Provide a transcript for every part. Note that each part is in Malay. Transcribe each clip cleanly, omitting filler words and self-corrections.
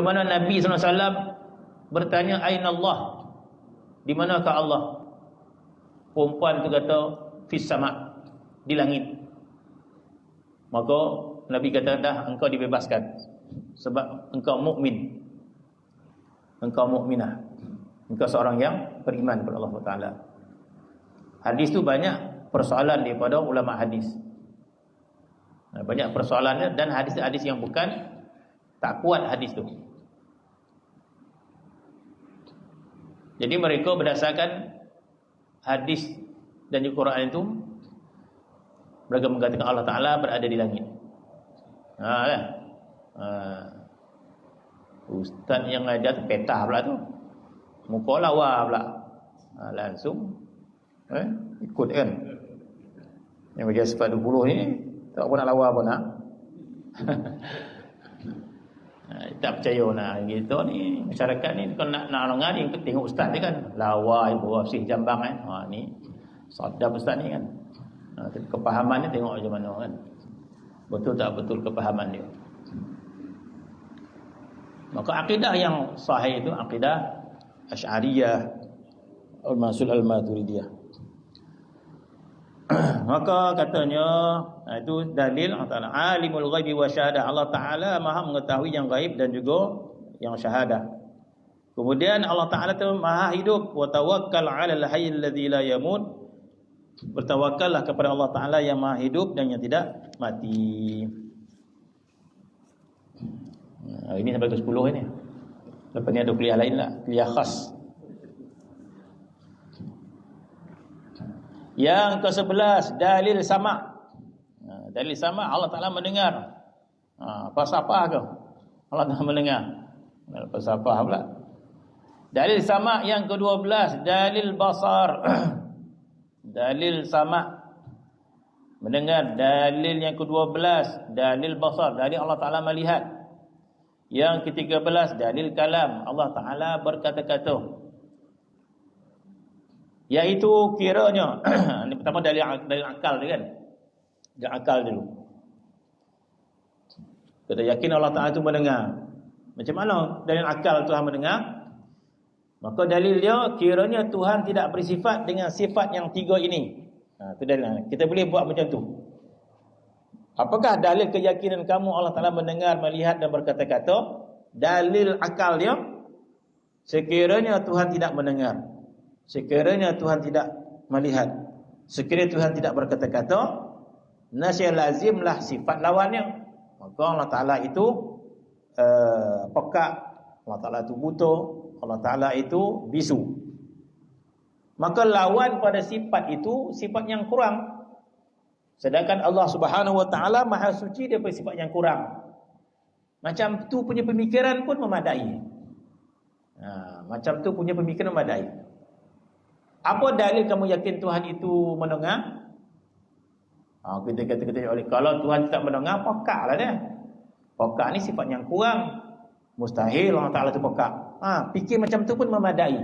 mana Nabi SAW bertanya, Aina Allah? Di manakah Allah? Perempuan tu kata, Fis sama', di langit. Maka Nabi kata, dah, engkau dibebaskan. Sebab engkau mukmin, engkau mukminah, engkau seorang yang beriman kepada Allah Taala. Hadis tu banyak persoalan daripada ulama hadis. Banyak persoalannya, dan hadis-hadis yang bukan, tak kuat hadis tu. Jadi mereka berdasarkan hadis dan juga Quran itu, mereka mengatakan Allah Ta'ala berada di langit. Ustaz yang ajar tu petah pula tu, muka lawa pula. Langsung ikut kan. Yang bagi sifat 20 ni tak apa nak lawa pun nak. Tak percaya nak gitu ni. Masyarakat ni kalau nak longar ni tengok ustaz dia kan lawa ibu bersih jambang kan. Ni sadap ustaz ni kan. Kepahaman dia tengok macam mana kan. Betul tak betul kepahaman dia. Maka akidah yang sahih itu akidah Asy'ariyah al-Masul al-Maturidiyah. Maka katanya itu dalil Allah Ta'ala alimul ghaibi wa syahadah. Allah Ta'ala maha mengetahui yang gaib dan juga yang syahadah. Kemudian Allah Ta'ala itu maha hidup. Wa tawakkal 'alal hayyil ladzi la yamut. Bertawakkallah kepada Allah Ta'ala yang maha hidup dan yang tidak mati. Ini sampai ke 10 ini. Lepas ni ada kuliah lain lah, kuliah khas. Yang ke-11 dalil sama'. Dalil sama' Allah Ta'ala mendengar. Apa-apa ke? Allah Ta'ala mendengar. Apa-apa pula. Dalil sama' yang ke-12 dalil basar. Dalil sama' mendengar. Dalil yang ke-12 dalil basar, dalil Allah Ta'ala melihat. Yang ke-13 dalil kalam, Allah Ta'ala berkata-kata. Iaitu kiranya ini pertama dalil akal dia kan. Dia akal dulu. Kita yakin Allah Ta'ala itu mendengar. Macam mana dalil akal Tuhan mendengar? Maka dalil dia kiranya Tuhan tidak bersifat dengan sifat yang 3 ini. Itu dalil. Kita boleh buat macam tu. Apakah dalil keyakinan kamu Allah Ta'ala mendengar, melihat dan berkata-kata? Dalil akal dia, sekiranya Tuhan tidak mendengar, sekiranya Tuhan tidak melihat, sekiranya Tuhan tidak berkata-kata, nasya lazimlah sifat lawannya. Maka Allah Ta'ala itu pekak, Allah Ta'ala itu buta, Allah Ta'ala itu bisu. Maka lawan pada sifat itu sifat yang kurang. Sedangkan Allah Subhanahu Wa Ta'ala maha suci daripada sifat yang kurang. Macam tu punya pemikiran pun memadai. Macam tu punya pemikiran memadai. Apa dalil kamu yakin Tuhan itu mendengar? Kita kata oleh kalau Tuhan tak mendengar, pekak lah dia. Pekak ni sifat yang kurang. Mustahil Allah Ta'ala tu pekak. Fikir macam tu pun memadai.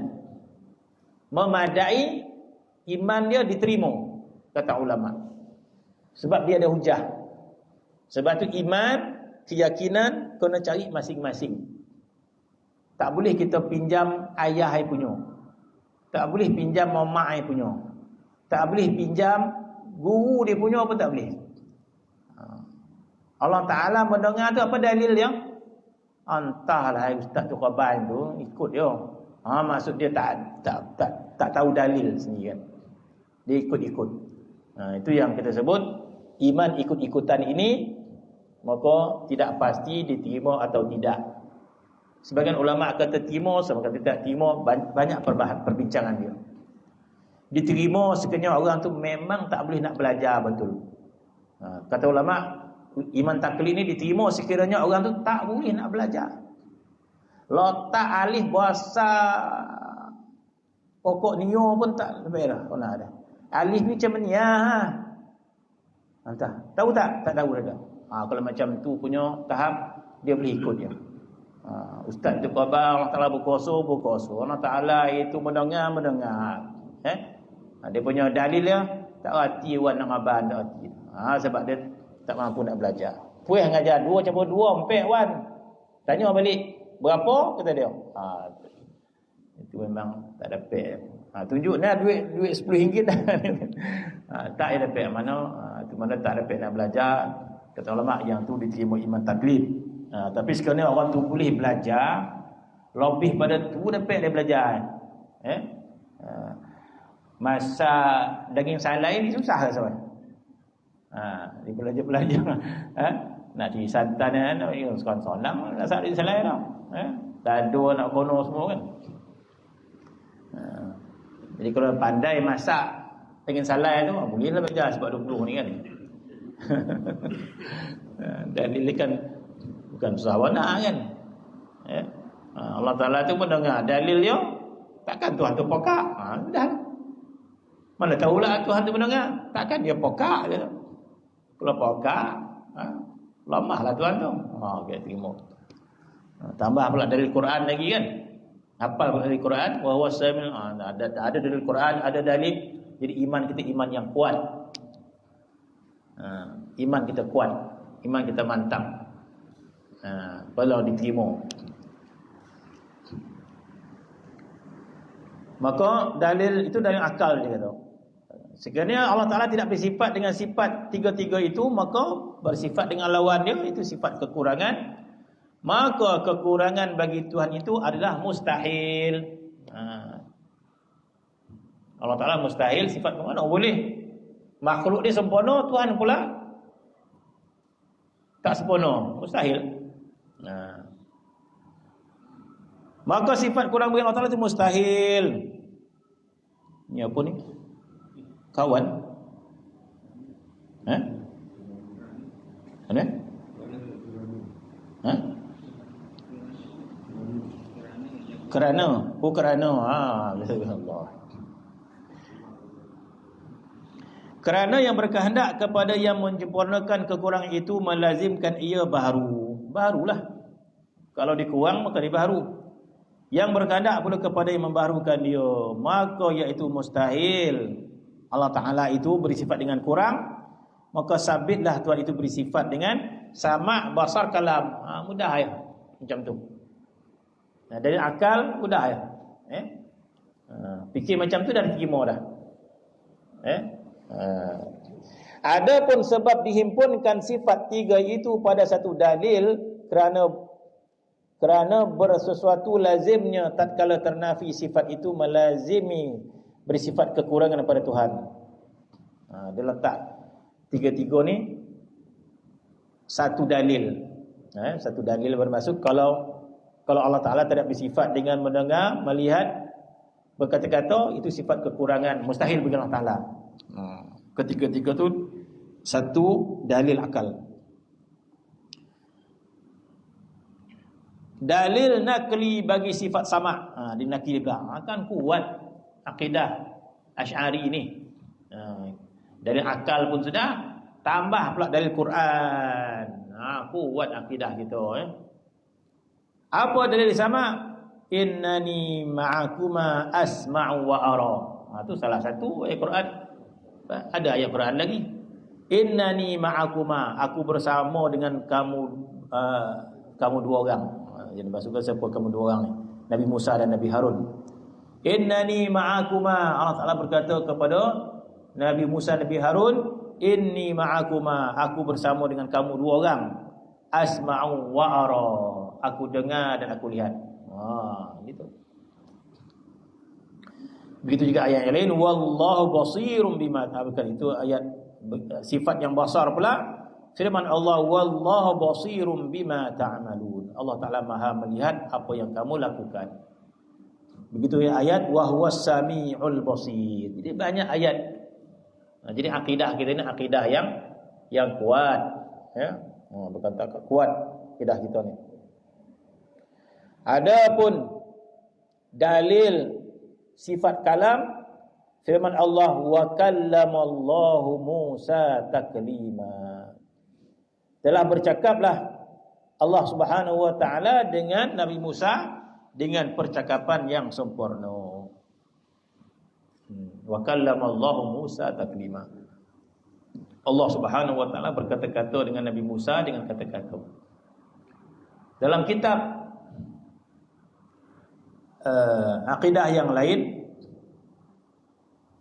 Memadai, iman dia diterima, kata ulama. Sebab dia ada hujah. Sebab tu iman, keyakinan kena cari masing-masing. Tak boleh kita pinjam ayah ai punya. Tak boleh pinjam mak ai punya. Tak boleh pinjam guru dia punya pun tak boleh. Allah Ta'ala mendengar tu apa dalil dia? Entahlah ustaz tu khabar tu ikut dia. Maksud dia tak tahu dalil sendiri kan. Dia ikut-ikut. Itu yang kita sebut iman ikut-ikutan ini, maka tidak pasti diterima atau tidak. Sebagian ulama kata terima, sebagian tidak terima. Banyak perbincangan dia. Diterima sekiranya orang tu memang tak boleh nak belajar betul. Kata ulama, iman taklid ni diterima sekiranya orang tu tak boleh nak belajar. Letak alif bahasa pokok nio pun tak lebih dah. Ada. Alif ni macam ni entah. Tahu tak? Tak tahu dah. Kalau macam tu punya tahap, dia boleh ikut dia. Ustaz tu khabar Allah Ta'ala berkuasa. Allah Ta'ala itu mendengar. Dia punya dalil dia tak reti wan nak abang tak reti. Sebab dia tak mampu nak belajar. Puih ngajar 2 campur 2 4 wan. Tanya balik. berapa kata dia. Itu memang tak dapat. Tunjuk dah duit RM10 dah. Tak dapat mana tu mana tak dapat nak belajar. Kata ulama yang tu diterima iman taklid. Tapi sekarang orang tu boleh belajar lebih pada tu dapat dia belajar. Masa daging salai ni susah lah sahabat. Dia belajar. Nak di santan nak sekarang sonang nak daging salai dah. Dado nak kono semua kan. Jadi kalau pandai masak daging salai tu bolehlah belajar sebab 20 ni kan. Dan ini kan bukan susah warna kan. Allah Ta'ala tu mendengar dalil dia, takkan Tuhan tu pokak. Dah. Mana tahulah Tuhan tu mendengar, takkan dia pokak je. Kalau pokak, lemahlah Tuhan tu. Okey, terima. Tambah pula dalil Quran lagi kan. Hafal dalil Quran, wa huwa sami', ada dalil Quran, ada dalil. Jadi iman kita iman yang kuat. Iman kita kuat, iman kita mantap. Kalau diterima. Maka dalil itu dalil akal dia kata. Sekiranya Allah Ta'ala tidak bersifat dengan sifat tiga-tiga itu, maka bersifat dengan lawannya, itu sifat kekurangan. Maka kekurangan bagi Tuhan itu adalah mustahil. Allah Ta'ala mustahil, sifat mana boleh. Makhluk dia sempurna, Tuhan pula tak sempurna, mustahil. Maka sifat kurang bagi Allah Ta'ala itu mustahil. Ni apa ni? Kawan? Mana? Kerana. Allah. Kerana yang berkehendak kepada yang menyempurnakan kekurangan itu melazimkan ia barulah. Kalau dikurang maka dia baru. Yang berkehendak pula kepada yang membaharukan dia, maka iaitu mustahil. Allah Ta'ala itu bersifat dengan kurang, maka sabitlah Tuhan itu bersifat dengan sama' basar kalam. Mudah ya macam tu. Dari akal mudah ya. Fikir macam tu dah diterima dah. Adapun sebab dihimpunkan sifat tiga itu pada satu dalil kerana bersesuatu lazimnya tatkala ternafi sifat itu melazimi bersifat kekurangan pada Tuhan. Dia letak tiga-tiga ni satu dalil. Satu dalil bermaksud kalau Allah Ta'ala tidak bersifat dengan mendengar, melihat, berkata-kata, itu sifat kekurangan, mustahil bagi Allah Ta'ala. Ketiga-tiga tu satu dalil akal. Dalil nakli bagi sifat sama', dinakli juga akan kuat akidah Asy'ari ini. Dalil akal pun sudah, tambah pula dalil Quran. Kuat akidah kita. Apa dalil sama'? Innani ma'akuma asma'u wa ara. Itu salah satu ayat Quran. Ada ayat Quran lagi. Innani ma'akuma, aku bersama dengan kamu dua orang. Jadi maksudnya siapa kamu dua orang ni? Nabi Musa dan Nabi Harun. Innani ma'akuma, Allah Ta'ala berkata kepada Nabi Musa dan Nabi Harun, inni ma'akuma, aku bersama dengan kamu dua orang. Asma'u wa ara, aku dengar dan aku lihat. Gitu. Begitu juga ayat yang lain, wallahu basirum bima ta'malun. Itu ayat sifat yang basar pula. Firman Allah, wallahu basirum bima ta'malun. Allah Ta'ala Maha melihat apa yang kamu lakukan. Begitu ya ayat, wa huwas sami'ul basir. Jadi banyak ayat. Jadi akidah kita ini akidah yang kuat, ya. Bukan tak kuat akidah kita ni. Adapun dalil sifat kalam, firman Allah, wa kallamallahu Musa taklima. Telah bercakaplah Allah Subhanahu wa taala dengan Nabi Musa dengan percakapan yang sempurna. Wa kallamallahu Musa taklima. Allah Subhanahu wa taala berkata-kata dengan Nabi Musa dengan kata-kata. Dalam kitab akidah yang lain,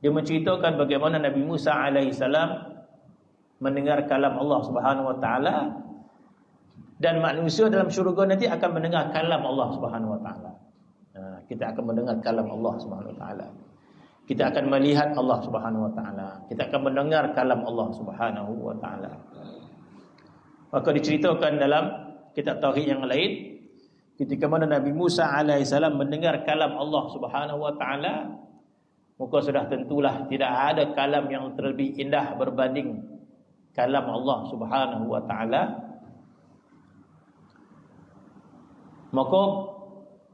dia menceritakan bagaimana Nabi Musa alaihissalam mendengar kalam Allah Subhanahu wa taala, dan manusia dalam syurga nanti akan mendengar kalam Allah Subhanahu wa taala. Kita akan mendengar kalam Allah Subhanahu wa taala. Kita akan melihat Allah Subhanahu wa taala. Kita akan mendengar kalam Allah Subhanahu wa taala. Maka diceritakan dalam kitab tauhid yang lain, ketika mana Nabi Musa alaihissalam mendengar kalam Allah Subhanahu wa taala, maka sudah tentulah tidak ada kalam yang terlebih indah berbanding kalam Allah Subhanahu wa taala. Maka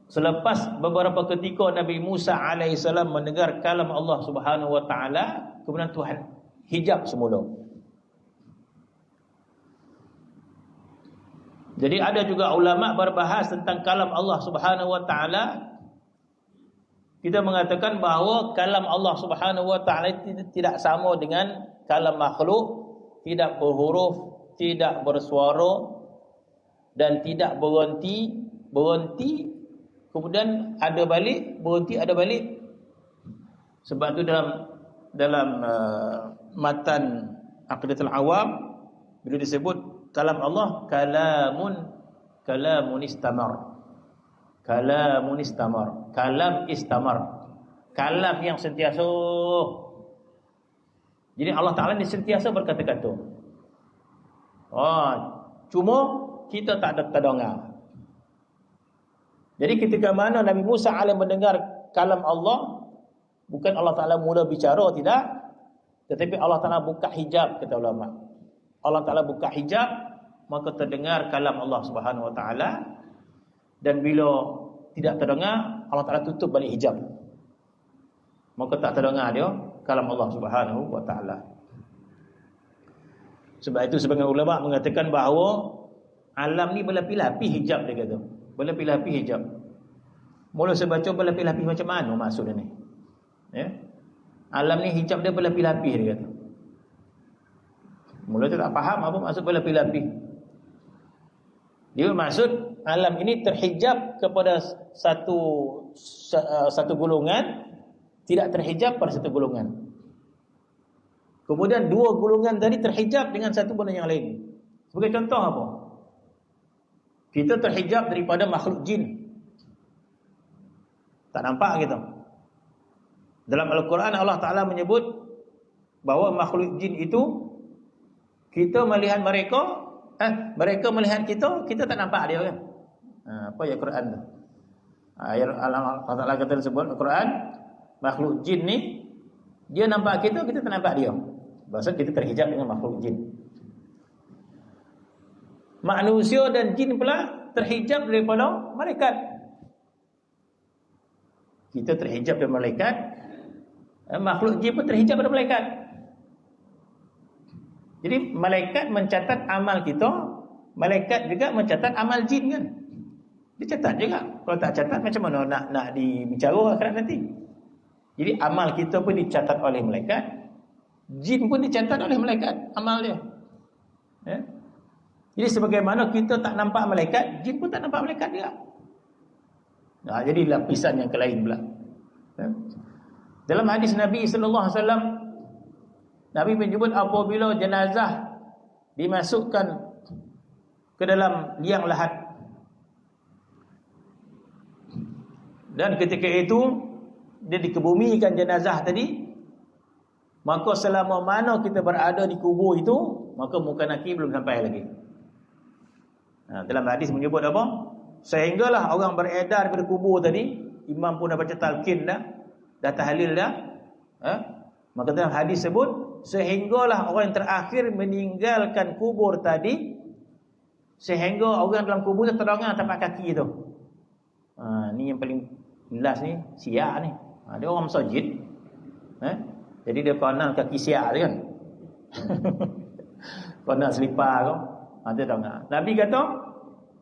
selepas beberapa ketika Nabi Musa alaihissalam mendengar kalam Allah Subhanahu wa taala, kemudian Tuhan hijab semula. Jadi ada juga ulama berbahas tentang kalam Allah Subhanahu wa taala. Kita mengatakan bahawa kalam Allah Subhanahu wa taala tidak sama dengan kalam makhluk, tidak berhuruf, tidak bersuara dan tidak berhenti, kemudian ada balik, berhenti, ada balik. Sebab tu dalam matan Aqidatul Awam, bila disebut kalam Allah, kalamun istamar. Kalamun istamar. Kalam istamar. Kalam yang sentiasa. Jadi Allah Ta'ala ni sentiasa berkata-kata. Cuma kita tak ada terdengar. Jadi ketika mana Nabi Musa alaihi mendengar kalam Allah, bukan Allah Ta'ala mula bicara, tidak, tetapi Allah Ta'ala buka hijab, kata ulama. Allah Ta'ala buka hijab, maka terdengar kalam Allah Subhanahu wa taala. Dan bila tidak terdengar, Allah Ta'ala tutup balik hijab, maka tak terdengar dia kalam Allah Subhanahu wa taala. Sebab itu sebagian ulama mengatakan bahawa alam ni berlapis-lapis hijab, dia kata. Berlapis-lapis hijab. Mula saya baca berlapis-lapis macam mana maksud dia ni? Ya? Alam ni hijab dia berlapis-lapis, dia kata. Mula tu tak faham apa maksud berlapis-lapis. Dia maksud alam ini terhijab kepada satu golongan, tidak terhijab pada satu golongan. Kemudian dua golongan tadi terhijab dengan satu benda yang lain. Sebagai contoh apa? Kita terhijab daripada makhluk jin. Tak nampak kita. Dalam Al-Quran Allah Ta'ala menyebut bahawa makhluk jin itu kita melihat mereka, mereka melihat kita, kita tak nampak dia kan. Apa ya Quran tu? Ayat Allah Ta'ala kata tersebut Al-Quran, makhluk jin ni dia nampak kita, kita tak nampak dia. Maksud kita terhijab dengan makhluk jin. Manusia dan jin pula terhijab daripada malaikat. Kita terhijab dari malaikat, makhluk jin pun terhijab dari malaikat. Jadi malaikat mencatat amal kita, malaikat juga mencatat amal jin kan. Dia catat juga. Kalau tak catat macam mana nak dibicara akhirat nanti. Jadi amal kita pun dicatat oleh malaikat, jin pun dicatat oleh malaikat amal dia. Ya? Jadi sebagaimana kita tak nampak malaikat, jin pun tak nampak malaikat juga. Jadi lapisan yang lain pula. Ya? Dalam hadis Nabi sallallahu alaihi wasallam, Nabi menyebut apabila jenazah dimasukkan ke dalam liang lahat, dan ketika itu dia dikebumikan jenazah tadi, maka selama mana kita berada di kubur itu, maka muka nakir belum sampai lagi. Dalam hadis menyebut apa? Sehinggalah orang beredar daripada kubur tadi, imam pun dah baca talqin dah tahlil dah. Maka dalam hadis sebut, sehinggalah orang yang terakhir meninggalkan kubur tadi, sehingga orang dalam kubur tu terdengar tapak kaki tu. Ni yang paling jelas ni, siap ni. Dia orang masjid. Jadi dia kenal kaki siap dia kan. Kenal selipar tu. Dia dengar. Nabi kata,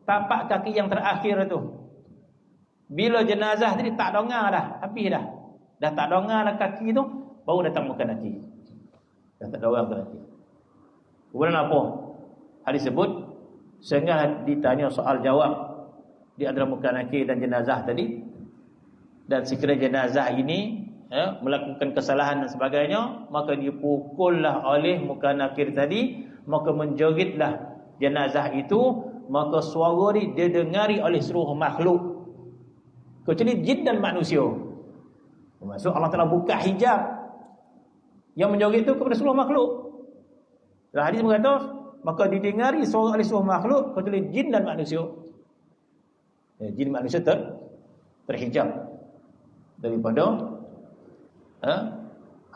tapak kaki yang terakhir tu, bila jenazah tadi tak dengar dah, habis dah. Dah tak dengar dah kaki tu, baru datang muka nakir. Dah tak ada orang berarti. Kemudian apa? Hadis sebut, sehingga ditanya soal jawab di antara muka nakir dan jenazah tadi, Dan sekiranya jenazah ini melakukan kesalahan dan sebagainya, maka dipukullah oleh muka nakir tadi, maka menjeritlah jenazah itu, maka suara ni didengari oleh seluruh makhluk kecuali jin dan manusia. Maksud Allah Taala buka hijab yang menjerit itu kepada seluruh makhluk. Dalam hadis berkata, maka didengari suara oleh seluruh makhluk kecuali jin dan manusia. Jin manusia terhijab daripada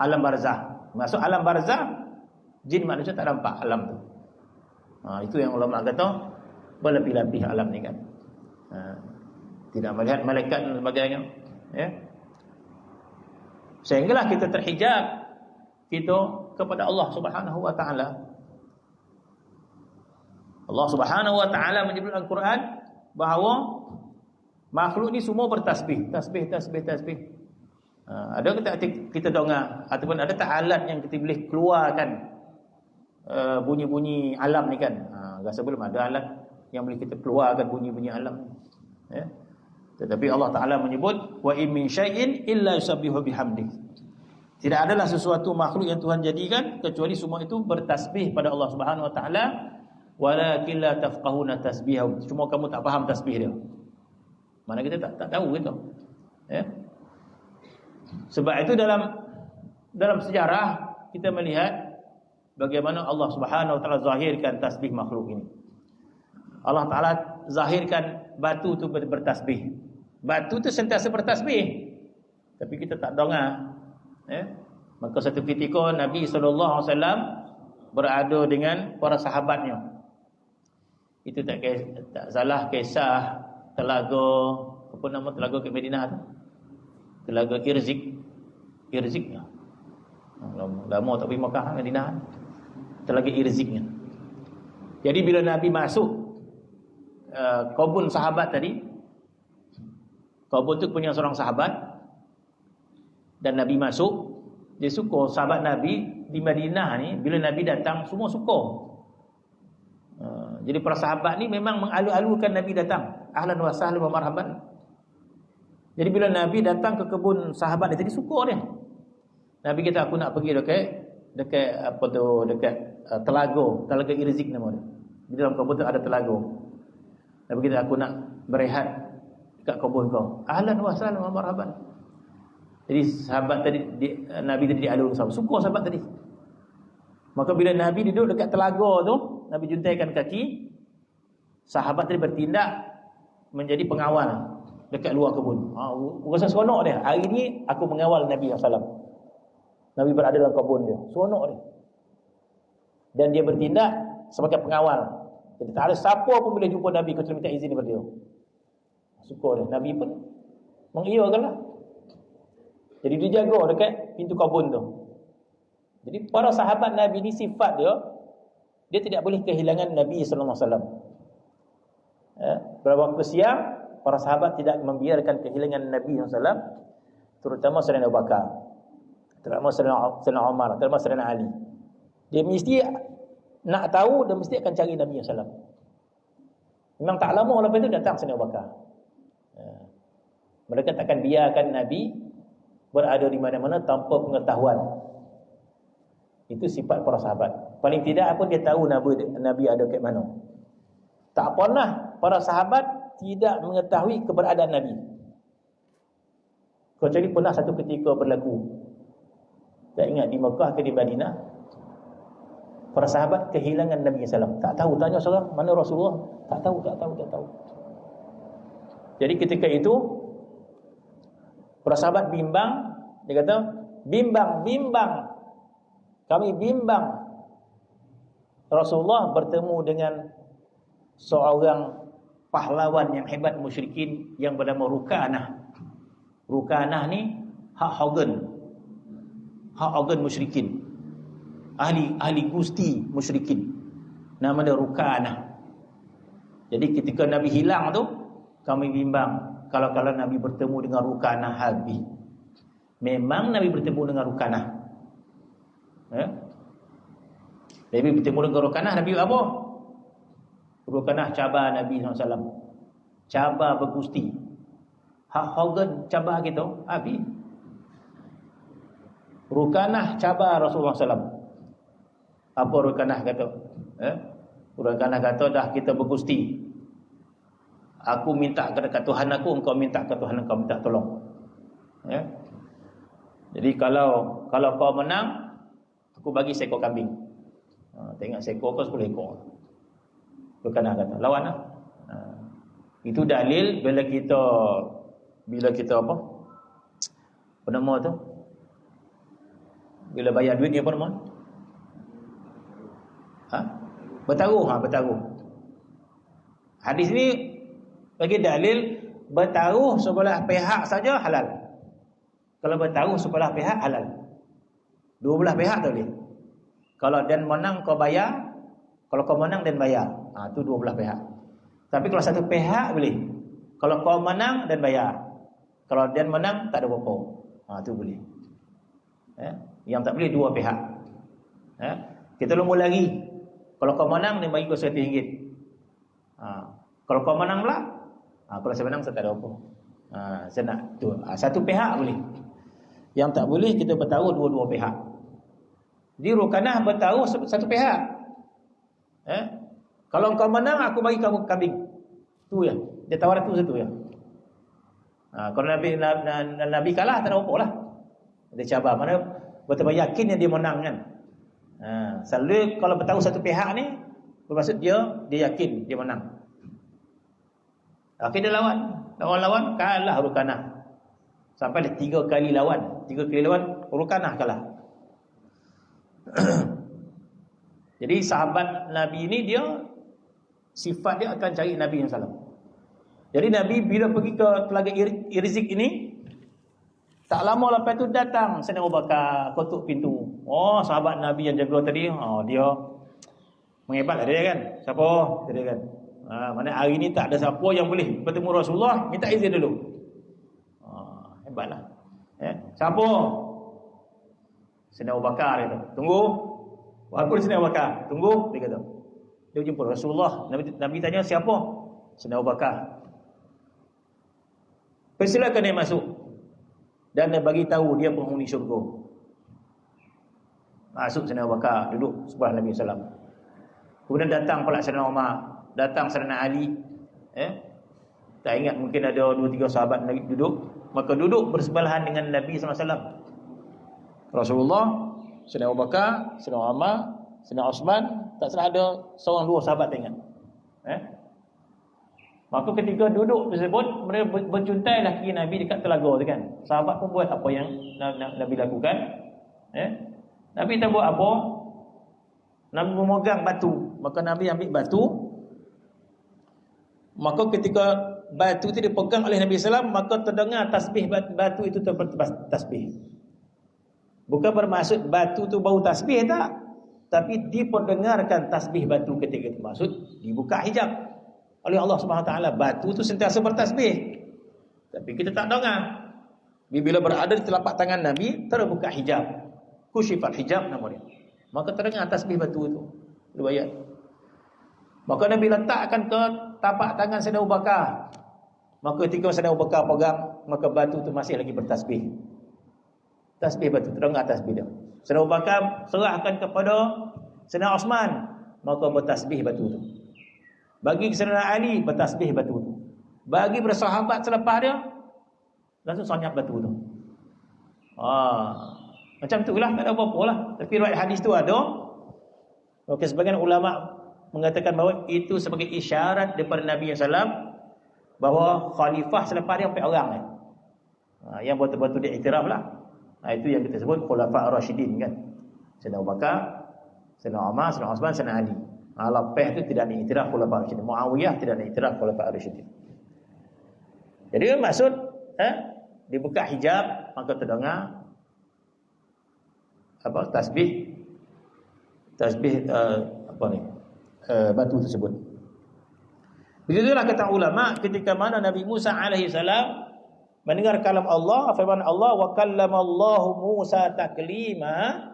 alam barzah. Masuk alam barzah, jin manusia tak nampak alam tu. Itu yang ulama kata berlapis-lapis alam ni kan. Tidak melihat malaikat dan sebagainya, ya. Sehinggalah kita terhijab kita kepada Allah Subhanahu wa taala. Allah Subhanahu wa taala menyebut dalam Al-Quran bahawa makhluk ni semua bertasbih, tasbih. Ada kita dengar ataupun ada tak alat yang kita boleh keluarkan bunyi-bunyi alam ni kan? Rasa belum ada alat yang boleh kita keluarkan bunyi-bunyi alam, ya. Tetapi Allah Taala menyebut wa in min syai'in illa yusabbihu bihamdih. Tidak adalah sesuatu makhluk yang Tuhan jadikan kecuali semua itu bertasbih pada Allah Subhanahu wa taala, walakin la tafqahuna tasbihahum. Cuma kamu tak faham tasbih dia. Mana kita tak tahu gitu. Ya. Sebab itu dalam sejarah kita melihat bagaimana Allah Subhanahu wa taala zahirkan tasbih makhluk ini. Allah Taala zahirkan batu tu bertasbih. Batu tu sentiasa bertasbih, tapi kita tak dengar, ya. Maka satu ketika Nabi sallallahu alaihi wasallam berada dengan para sahabatnya. Itu tak salah kisah telaga, apa nama telaga ke Madinah tu? Telaga Irzik. Lama tak pergi Makkah, Madinah. Telaga Irziknya. Jadi bila Nabi masuk kubur sahabat tadi, kubur tu punya seorang sahabat, dan Nabi masuk, dia suka sahabat Nabi di Madinah ni, bila Nabi datang semua suka. Jadi para sahabat ni memang mengalu-alukan Nabi datang, ahlan wa sahlan wa marhaban. Jadi bila Nabi datang ke kebun sahabat dia tadi, suka dia. Nabi kata, aku nak pergi dekat apa tu, dekat telaga Irzik nama dia. Di dalam kebun tu ada telaga. Nabi kata, aku nak berehat dekat kebun kau. Ahlan wa sahlan wa marhaban. Jadi sahabat tadi Nabi tadi dialun sahabat. Suka sahabat tadi. Maka bila Nabi duduk dekat telaga tu, Nabi juntaikan kaki, sahabat tadi bertindak menjadi pengawal dekat luar kebun. Rasa seronok dia. Hari ni aku mengawal Nabi SAW. Nabi berada dalam kebun dia. Seronok dia. Dan dia bertindak sebagai pengawal. Jadi tak ada siapa pun boleh jumpa Nabi kecuali minta izin daripada dia. Suka dia. Nabi pun mengiyakanlah. Jadi dia jaga dekat pintu kebun tu. Jadi para sahabat Nabi ni sifat dia tidak boleh kehilangan Nabi sallallahu alaihi wasallam. Pada waktu siang, para sahabat tidak membiarkan kehilangan Nabi sallallahu alaihi wasallam, terutama Sayyidina Abu Bakar, terutama Sayyidina Umar, terutama Sayyidina Ali. Dia mesti nak tahu dan mesti akan cari Nabi sallallahu alaihi wasallam. Memang tak lama lepas itu datang Sayyidina Abu Bakar. Mereka takkan biarkan Nabi berada di mana-mana tanpa pengetahuan. Itu sifat para sahabat. Paling tidak pun dia tahu Nabi ada kat mana. Tak pernah para sahabat tidak mengetahui keberadaan Nabi. Kecuali pernah satu ketika berlaku, tak ingat di Mekah ke di Madinah, para sahabat kehilangan Nabi SAW. Tak tahu, tanya seorang, mana Rasulullah? Tak tahu. Jadi ketika itu para sahabat bimbang. Dia kata, bimbang. Kami bimbang Rasulullah bertemu dengan seorang pahlawan yang hebat musyrikin yang bernama Rukanah. Rukanah ni hak organ musyrikin. Ahli gusti musyrikin. Nama dia Rukanah. Jadi ketika Nabi hilang tu, kami bimbang kalau Nabi bertemu dengan Rukanah habis. Memang Nabi bertemu dengan Rukanah. Nabi bertemu dengan Rukanah, Nabi apa? Rukanah cabar Nabi SAW. Cabar bergusti. Hak Hogan cabar kita, habis. Rukanah cabar Rasulullah SAW. Apa Rukanah kata? Rukanah kata, dah kita bergusti. Aku minta kepada Tuhan aku, engkau minta ke Tuhan engkau, minta tolong. Jadi kalau kau menang, aku bagi seekor kambing. Tengok seekor kau 10 ekor. Rukanah kata, lawanlah. Itu dalil bila kita apa? Apa nama tu? Bila bayar duit ni apa nama? Bertaruh, bertaruh. Hadis ni bagi dalil bertaruh sebelah pihak saja halal. Kalau bertaruh sebelah pihak halal. Dua belah pihak tak boleh. Kalau dan menang kau bayar, kalau kau menang dan bayar. Tu dua belah pihak. Tapi kalau satu pihak boleh. Kalau kau menang dan bayar. Kalau dan menang tak ada apa-apa. Tu boleh. Yang tak boleh dua pihak. Kita lomba lagi. Kalau kau menang dia bagi kau RM100. Kalau kau menang pula, kalau saya menang saya tak ada apa. Saya nak tu. Satu pihak boleh. Yang tak boleh kita bertaruh dua-dua pihak. Jadi rukanah bertaruh satu pihak. Kalau kau menang aku bagi kamu kambing. Tu ya. Dia tawar tu satu ya. Kalau Nabi kalah tak ada apa lah. Dia cabar mana betul yakin yang dia menang kan. Selalu kalau bertaruh satu pihak ni bermaksud dia yakin dia menang. Akhirnya lawan kalah Rukanah. Sampai ada 3 kali lawan. 3 kali lawan Rukanah kalah. Jadi sahabat Nabi ini dia sifat dia akan cari Nabi yang salah. Jadi Nabi bila pergi ke Telaga Irzik ini, tak lama lepas tu datang Sayyidina Abu Bakar ketuk pintu. Sahabat Nabi yang jaga tadi, dia menghebat lah dia kan. Siapa? Dia kan. Mana hari ni tak ada siapa yang boleh bertemu Rasulullah, minta izin dulu. Hebatlah. Siapa? Sayyidina Abu Bakar dia kata. Tunggu. Walaupun Sayyidina Abu Bakar, tunggu dia kata. Dia jumpa Rasulullah. Nabi tanya siapa? Sayyidina Abu Bakar. Persilakan dia masuk. Dan dia bagi tahu dia penghuni syurga. Masuk Sayyidina Abu Bakar, duduk sebelah Nabi SAW. Kemudian datang pula Sayyidina Umar, datang Sayyidina Ali. Tak ingat mungkin ada 2-3 sahabat Nabi duduk. Maka duduk bersebelahan dengan Nabi SAW. Rasulullah, Sayyidina Abu Bakar, Sayyidina Umar, Sayyidina Osman, tak salah ada seorang 2 sahabat tak ingat. Maka ketika duduk tersebut, mereka bercuntai laki Nabi dekat telaga tu kan. Sahabat pun buat apa yang Nabi lakukan. Nabi tak buat apa. Nabi memegang batu. Maka Nabi ambil batu. Maka ketika batu itu dipegang oleh Nabi SAW, maka terdengar tasbih batu itu tasbih. Bukan bermaksud batu itu bau tasbih tak. Tapi diperdengarkan tasbih batu ketika itu. Maksud dibuka hijab oleh Allah Subhanahu Wa Taala. Batu itu sentiasa bertasbih. Tapi kita tak dengar. Bila berada di telapak tangan Nabi, terbuka hijab. Kusyifat hijab nama dia. Maka terdengar tasbih batu itu. Riwayat. Maka Nabi letakkan ke tapak tangan Sayyidina Abu Bakar. Maka ketika Sayyidina Abu Bakar pegang, maka batu itu masih lagi bertasbih. Tasbih batu, terdengar tasbih dia. Sayyidina Abu Bakar serahkan kepada Sayyidina Osman, maka bertasbih batu itu. Bagi Sayyidina Ali, bertasbih batu itu. Bagi bersahabat selepas dia, langsung senyap batu itu. Macam itulah, tak ada apa-apa lah. Tapi riwayat hadis tu ada. Okey, sebagian ulama mengatakan bahawa itu sebagai isyarat daripada Nabi SAW bahawa khalifah selepas dia 4 orang kan. Yang betul-betul diiktiraf lah. Itu yang kita sebut khulafa ar-rasyidin kan. Sayyidina Abu Bakar, Sayyidina Umar, Sayyidina Osman, Sayyidina Ali. Lepas itu tidak diiktiraf khulafa ar-rasyidin. Muawiyah tidak diiktiraf khulafa ar-rasyidin. Jadi maksud dibuka hijab, maka terdengar tasbih batu tersebut. Begitulah kata ulama ketika mana Nabi Musa alaihi salam mendengar kalam Allah, firman Allah, wa kallamallahu Musa taklima.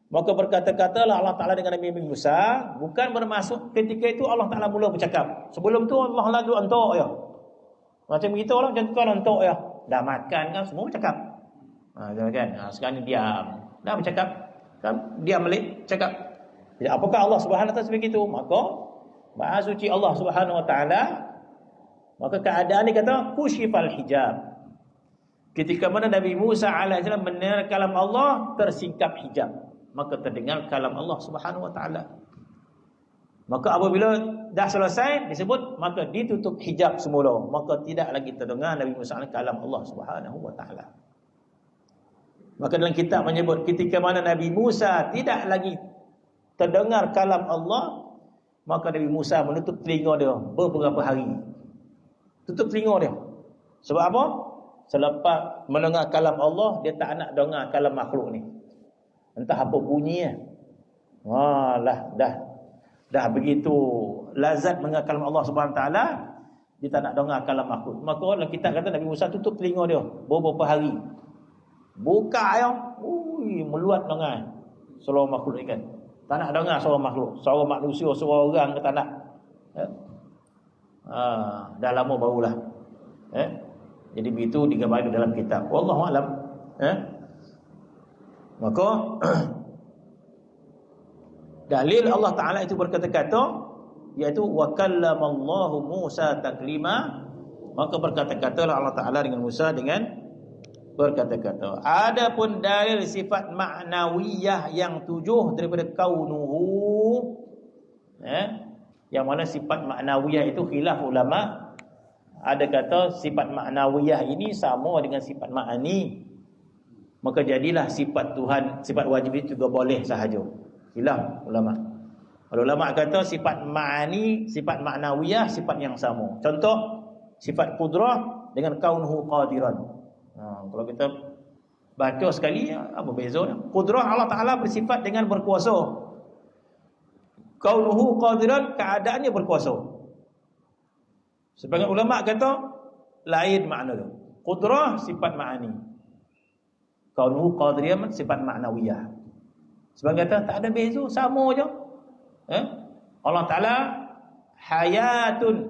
Maka berkata-katalah Allah Taala dengan Nabi Musa, bukan bermaksud ketika itu Allah Taala mula bercakap. Sebelum tu Allah lalu antuk ya. Macam begitulah, macam tukar nontok ya. Dah makan kan semua bercakap. Kan. Sekarang ni diam. Dah bercakap. Kan diam balik cakap. Jadi apakah Allah Subhanahu wa taala sebegitu? Maka Maha suci Allah Subhanahu wa taala, maka keadaan ni kata kusyifal hijab. Ketika mana Nabi Musa alaihissalam mendengar kalam Allah, tersingkap hijab. Maka terdengar kalam Allah Subhanahu wa taala. Maka apabila dah selesai disebut, maka ditutup hijab semula, maka tidak lagi terdengar Nabi Musa kalam Allah Subhanahu wa taala. Maka dalam kitab menyebut ketika mana Nabi Musa tidak lagi terdengar kalam Allah, maka Nabi Musa menutup telinga dia beberapa hari. Tutup telinga dia. Sebab apa? Selepas mendengar kalam Allah, dia tak nak dengar kalam makhluk ni. Entah apa bunyi. Dah begitu lazat mendengar kalam Allah Subhanahu wa taala, dia tak nak dengar kalam makhluk. Maka dalam kitab kata Nabi Musa tutup telinga dia beberapa hari. Buka ya, meluat dengar suara makhluk ikan. Tak nak dengar suara makhluk, suara manusia, suara orang ke tak nak. Dah lama barulah. Jadi begitu digambarkan dalam kitab. Wallahu alam. Maka dalil Allah Taala itu berkata-kata, iaitu wa kallamallahu Musa taklima. Maka berkata-katalah Allah Taala dengan Musa dengan berkata-kata. Adapun dalil sifat ma'nawiyah yang 7 daripada kaunuhu, yang mana sifat ma'nawiyah itu khilaf ulama. Ada kata sifat ma'nawiyah ini sama dengan sifat ma'ani, maka jadilah sifat Tuhan, sifat wajib itu juga boleh sahaja. Khilaf ulama. Kalau ulama kata sifat ma'ani, sifat ma'nawiyah, sifat yang sama. Contoh sifat qudrah dengan kaunuhu qadiran. Kalau kita baca sekali, apa bezanya? Qudrah Allah Ta'ala bersifat dengan berkuasa. Kaunuhu qadiran, keadaannya berkuasa. Sebagian ulama kata lain makna tu. Qudrah sifat ma'ani, kaunuhu qadiran sifat ma'nawiyah. Sebagian kata tak ada beza, sama je. Allah Ta'ala hayatun,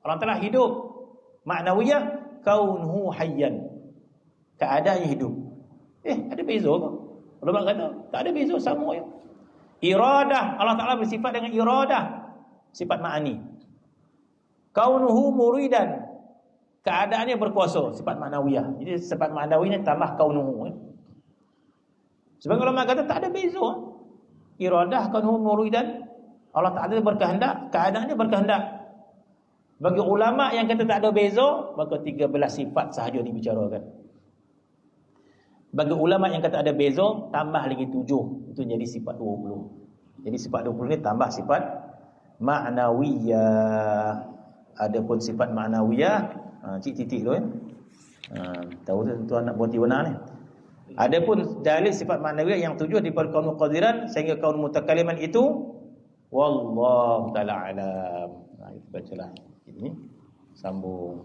Allah Ta'ala hidup. Ma'nawiyah kaunuhu hayyan, keadaannya hidup. Ada beza ke? Ulama kata tak ada beza, sama je. Iradah, Allah Ta'ala bersifat dengan iradah, sifat ma'ani. Kaunuhu muridan, keadaannya berkuasa, sifat ma'nawiyah. Jadi sifat ma'nawiyah tambah kaunuhu. Sebagian ulama kata tak ada beza. Iradah kaunuhu muridan, Allah Ta'ala berkehendak, keadaannya berkehendak. Bagi ulama yang kata tak ada beza, maka 13 sifat sahaja dibicarakan. Bagi ulama yang kata ada beza, tambah lagi 7, itu jadi sifat 20. Jadi sifat 20 ni tambah sifat ma'nawiyah. Adapun sifat ma'nawiyah, cik titik tu tahu tu tuan nak buat warna ni. Adapun dalil sifat ma'nawiyah yang 7 di kaun qadiran sehingga kaun mutakaliman itu, wallahu taala alam. Kita bacalah ini, sambung.